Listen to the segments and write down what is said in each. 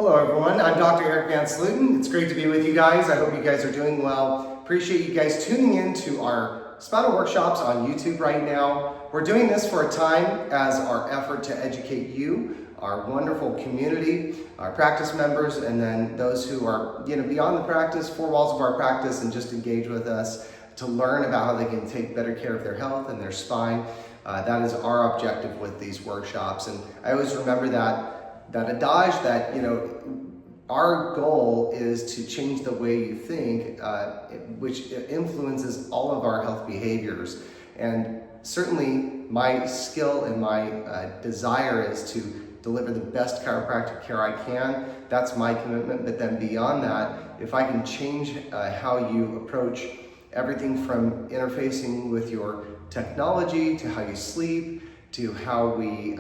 Hello everyone, I'm Dr. Eric Van Sluten. It's great to be with you guys. I hope you guys are doing well. Appreciate you guys tuning in to our spinal workshops on YouTube right now. We're doing this for a time as our effort to educate you, our wonderful community, our practice members, and then those who are beyond the practice, four walls of our practice, and just engage with us to learn about how they can take better care of their health and their spine. That is our objective with these workshops. And I always remember that adage that, our goal is to change the way you think, which influences all of our health behaviors. And certainly my skill and my desire is to deliver the best chiropractic care I can. That's my commitment. But then beyond that, if I can change how you approach everything from interfacing with your technology to how you sleep to how we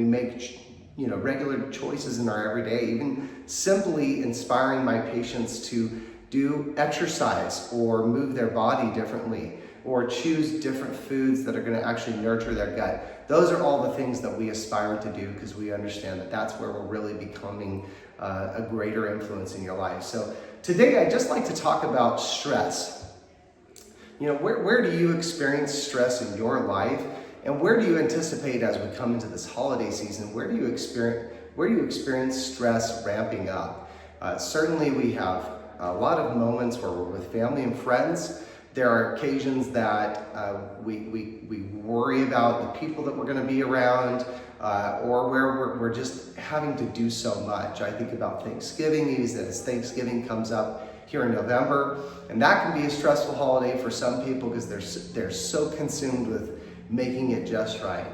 make regular choices in our everyday, even simply inspiring my patients to do exercise or move their body differently or choose different foods that are going to actually nurture their gut. Those are all the things that we aspire to do because we understand that that's where we're really becoming a greater influence in your life. So today I'd just like to talk about stress. Where do you experience stress in your life? And where do you anticipate as we come into this holiday season, where do you experience stress ramping up? Certainly we have a lot of moments where we're with family and friends. There are occasions that we worry about the people that we're going to be around, or where we're just having to do so much. I think about Thanksgiving, as Thanksgiving comes up here in November, and that can be a stressful holiday for some people because they're so consumed with making it just right.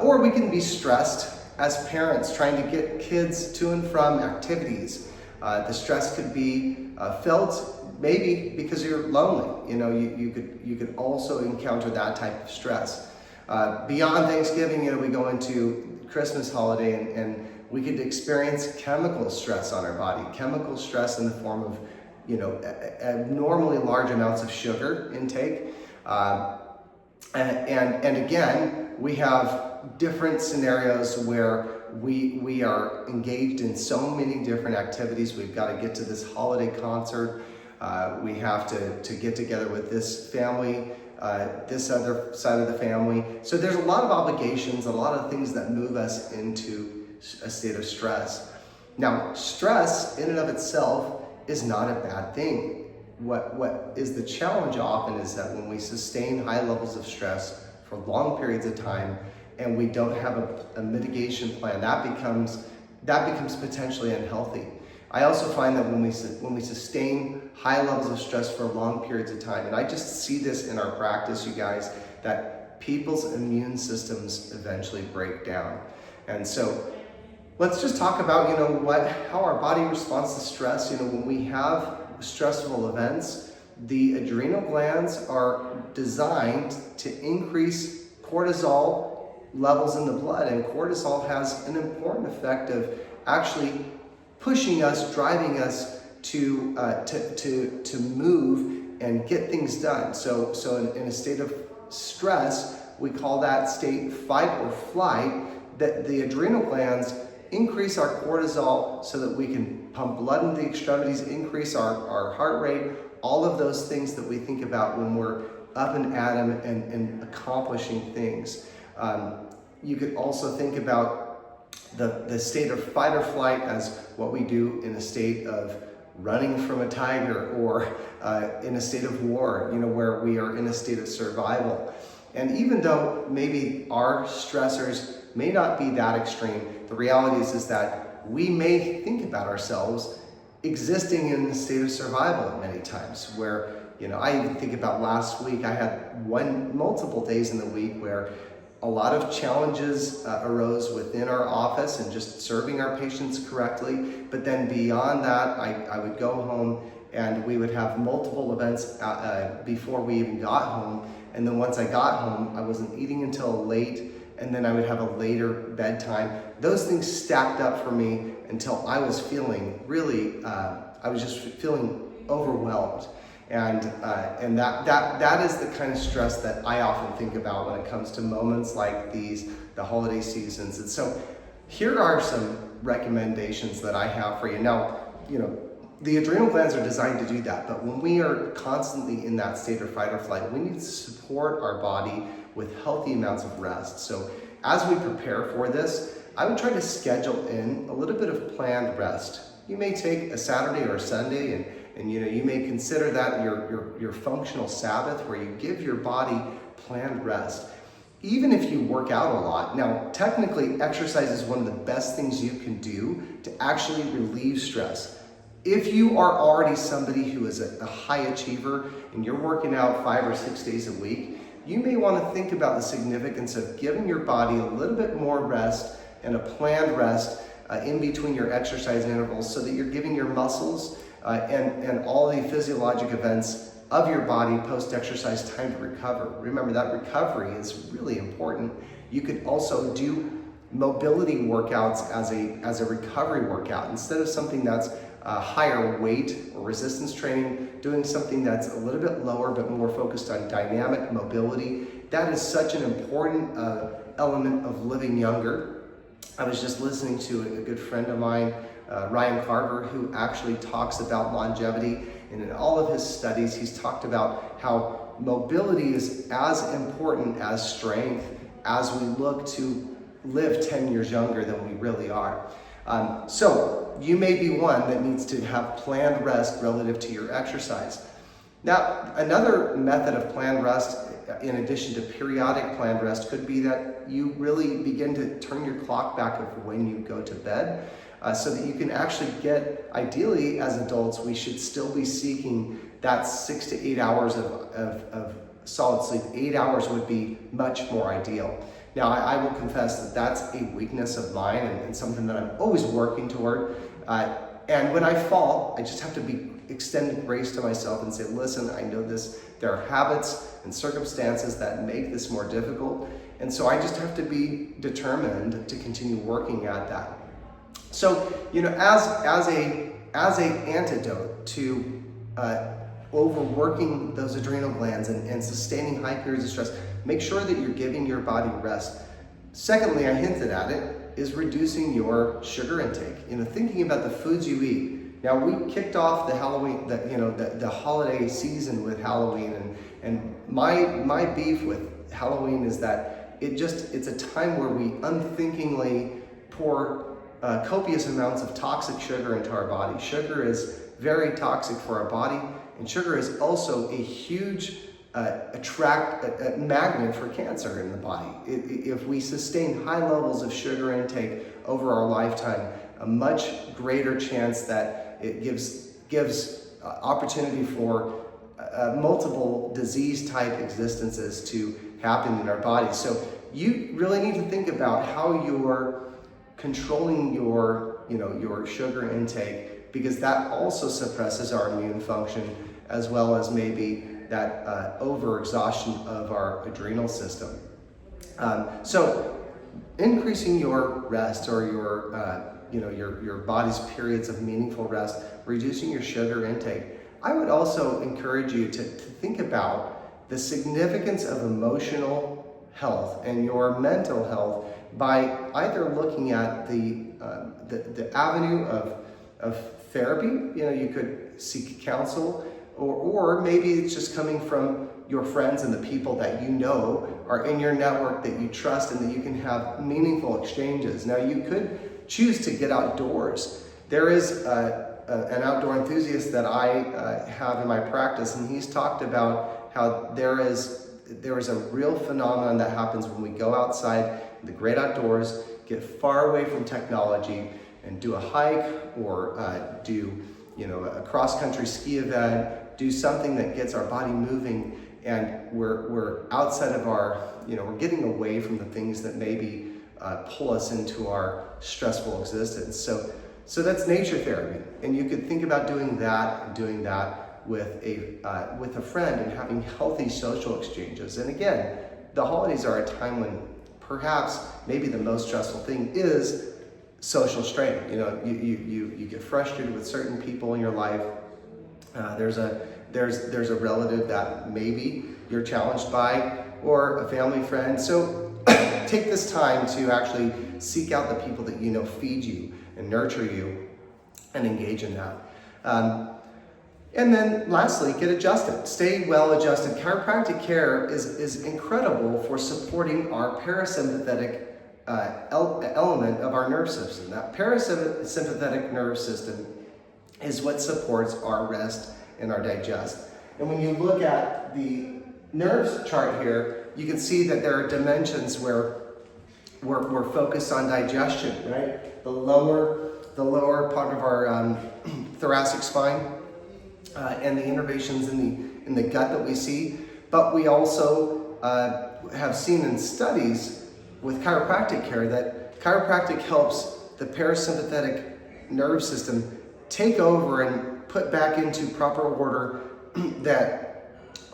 Or we can be stressed as parents trying to get kids to and from activities. The stress could be felt maybe because you're lonely. You could also encounter that type of stress. Beyond Thanksgiving, we go into Christmas holiday and we could experience chemical stress on our body. Chemical stress in the form of abnormally large amounts of sugar intake. And again, we have different scenarios where we are engaged in so many different activities. We've got to get to this holiday concert. We have to get together with this family, this other side of the family. So there's a lot of obligations, a lot of things that move us into a state of stress. Now, stress in and of itself is not a bad thing. What is the challenge often is that when we sustain high levels of stress for long periods of time and we don't have a mitigation plan, that becomes potentially unhealthy. I also find that when we sustain high levels of stress for long periods of time, and I just see this in our practice, you guys, that people's immune systems eventually break down. And so let's just talk about how our body responds to stress. When we have stressful events, the adrenal glands are designed to increase cortisol levels in the blood, and cortisol has an important effect of actually pushing us, driving us to move and get things done. So in a state of stress, we call that state fight or flight, that the adrenal glands increase our cortisol so that we can pump blood into the extremities, increase our heart rate, all of those things that we think about when we're up and at 'em and accomplishing things. You could also think about the state of fight or flight as what we do in a state of running from a tiger or in a state of war, where we are in a state of survival. And even though maybe our stressors may not be that extreme, the reality is that we may think about ourselves existing in a state of survival at many times where, I even think about last week, I had multiple days in the week where a lot of challenges arose within our office and just serving our patients correctly. But then beyond that, I would go home and we would have multiple events before we even got home. And then once I got home, I wasn't eating until late, and then I would have a later bedtime. Those things stacked up for me until I was feeling really, I was just feeling overwhelmed. And that is the kind of stress that I often think about when it comes to moments like these, the holiday seasons. And so here are some recommendations that I have for you. Now, the adrenal glands are designed to do that, but when we are constantly in that state of fight or flight, we need to support our body with healthy amounts of rest. So as we prepare for this, I would try to schedule in a little bit of planned rest. You may take a Saturday or a Sunday and you may consider that your functional Sabbath, where you give your body planned rest. Even if you work out a lot, now technically exercise is one of the best things you can do to actually relieve stress. If you are already somebody who is a high achiever and you're working out 5 or 6 days a week, you may want to think about the significance of giving your body a little bit more rest and a planned rest in between your exercise intervals, so that you're giving your muscles and all the physiologic events of your body post-exercise time to recover. Remember, that recovery is really important. You could also do mobility workouts as a recovery workout. Instead of something that's higher weight or resistance training, doing something that's a little bit lower but more focused on dynamic mobility. That is such an important element of living younger. I was just listening to a good friend of mine, Ryan Carver, who actually talks about longevity, and in all of his studies he's talked about how mobility is as important as strength as we look to live 10 years younger than we really are. So you may be one that needs to have planned rest relative to your exercise. Now, another method of planned rest, in addition to periodic planned rest, could be that you really begin to turn your clock back of when you go to bed, so that you can actually get, ideally as adults, we should still be seeking that 6 to 8 hours of solid sleep. 8 hours would be much more ideal. Now, I will confess that that's a weakness of mine and something that I'm always working toward. And when I fall, I just have to be extending grace to myself and say, listen, I know this. There are habits and circumstances that make this more difficult. And so I just have to be determined to continue working at that. So, as a antidote to overworking those adrenal glands and sustaining high periods of stress, make sure that you're giving your body rest. Secondly, I hinted at it, is reducing your sugar intake. Thinking about the foods you eat. Now, we kicked off the Halloween, the holiday season with Halloween, and my beef with Halloween is that it's a time where we unthinkingly pour copious amounts of toxic sugar into our body. Sugar is very toxic for our body, and sugar is also a huge a magnet for cancer in the body. If we sustain high levels of sugar intake over our lifetime, a much greater chance that it gives opportunity for multiple disease type existences to happen in our body. So you really need to think about how you're controlling your sugar intake, because that also suppresses our immune function, as well as maybe that overexhaustion of our adrenal system. So increasing your rest, or your body's periods of meaningful rest, reducing your sugar intake. I would also encourage you to think about the significance of emotional health and your mental health by either looking at the avenue of therapy. You could seek counsel, or maybe it's just coming from your friends and the people that you know are in your network that you trust and that you can have meaningful exchanges. Now, you could choose to get outdoors. There is an outdoor enthusiast that I have in my practice, and he's talked about how there is a real phenomenon that happens when we go outside in the great outdoors, get far away from technology, and do a hike or do a cross-country ski event, do something that gets our body moving, and we're outside of our, we're getting away from the things that maybe pull us into our stressful existence. So that's nature therapy, and you could think about doing that with a friend and having healthy social exchanges. And again, the holidays are a time when perhaps maybe the most stressful thing is social strain. You get frustrated with certain people in your life. There's a relative that maybe you're challenged by, or a family friend. So take this time to actually seek out the people that feed you, and nurture you and engage in that. And then lastly, get adjusted. Stay well adjusted. Chiropractic care is incredible for supporting our parasympathetic element of our nerve system. That parasympathetic nerve system is what supports our rest and our digest. And when you look at the nerves chart here, you can see that there are dimensions where we're focused on digestion, right? The lower part of our thoracic spine and the innervations in the gut that we see. But we also have seen in studies with chiropractic care that chiropractic helps the parasympathetic nerve system take over and put back into proper order that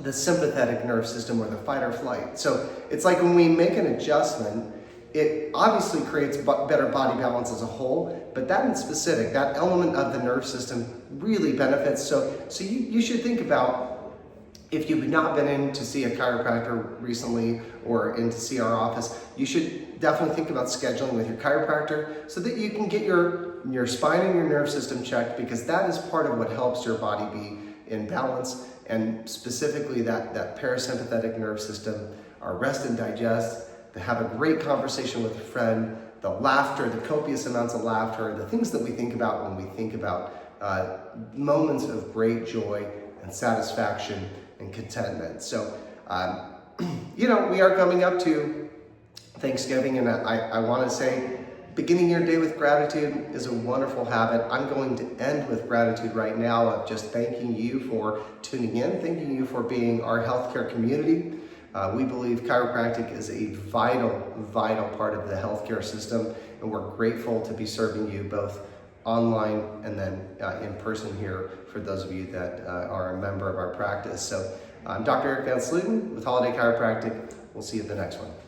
the sympathetic nerve system, or the fight or flight. So it's like when we make an adjustment, it obviously creates better body balance as a whole, but that in specific, that element of the nerve system really benefits. So you should think about, if you've not been in to see a chiropractor recently or in to see our office, you should definitely think about scheduling with your chiropractor so that you can get your spine and your nerve system checked, because that is part of what helps your body be in balance, and specifically that parasympathetic nerve system, our rest and digest, to have a great conversation with a friend, the laughter, the copious amounts of laughter, the things that we think about when we think about moments of great joy and satisfaction and contentment. So, we are coming up to Thanksgiving, and I want to say, beginning your day with gratitude is a wonderful habit. I'm going to end with gratitude right now of just thanking you for tuning in, thanking you for being our healthcare community. We believe chiropractic is a vital part of the healthcare system, and we're grateful to be serving you both online and then in person here for those of you that are a member of our practice. So I'm Dr. Eric Van Sluten with Holladay Chiropractic. We'll see you at the next one.